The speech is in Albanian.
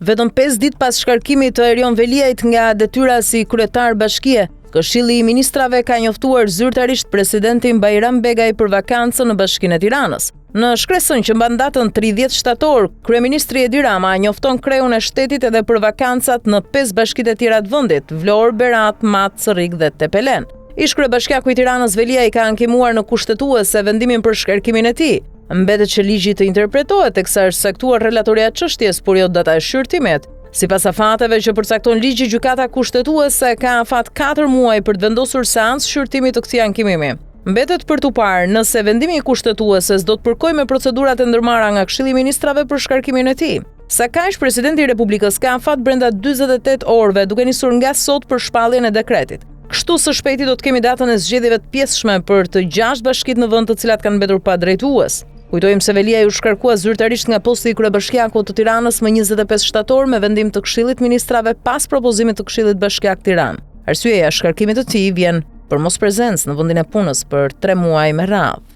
Vetëm 5 ditë pas shkarkimit të Erion Veliajt nga detyra si kryetar bashkie, Këshilli i Ministrave ka njoftuar zyrtarisht presidentin Bajram Begaj për vakancën në Bashkinë e Tiranës. Në shkresën që mban datën 30 shtator, kryeministri Edi Rama njofton kreun e shtetit edhe për vakancat në 5 bashkitë e tjera të vendit: Vlorë, Berat, Mat, Cerrik dhe Tepelen. Ish kryebashkiaku i Tiranës Veliaj ka ankemuar në kushtetuese vendimin për shkarkimin e tij. Mbetet që ligji të interpretohet teksa është saktuar relatoria e çështjes, por jo data e shqyrtimit. Sipas afateve që përcakton ligji, gjykata kushtetuese ka afat 4 muaj për të vendosur seancë shqyrtimi të këtij ankimimi. Mbetet për tu parë nëse vendimi i kushtetueses do të përkojë me procedurat e ndërmarra nga Këshilli i Ministrave për shkarkimin e tij. Sa kaq, presidenti i Republikës ka afat brenda 48 orëve, duke nisur nga sot për shpalljen e dekretit. Kështu së shpejti do të kemi datën e zgjedhjeve të pjesshme për të 6 bashkitë në vend të cilat kanë mbetur pa drejtues. Kujtojmë se Veliaj u shkarkua zyrtarisht nga posti i kryebashkiakut të Tiranës më 25 shtator me vendim të Këshillit Ministrave pas propozimit të Këshillit Bashkiak Tiranë. Arsyeja e shkarkimit të tij vjen për mosprezencë në vendin e punës për 3 muaj me radhë.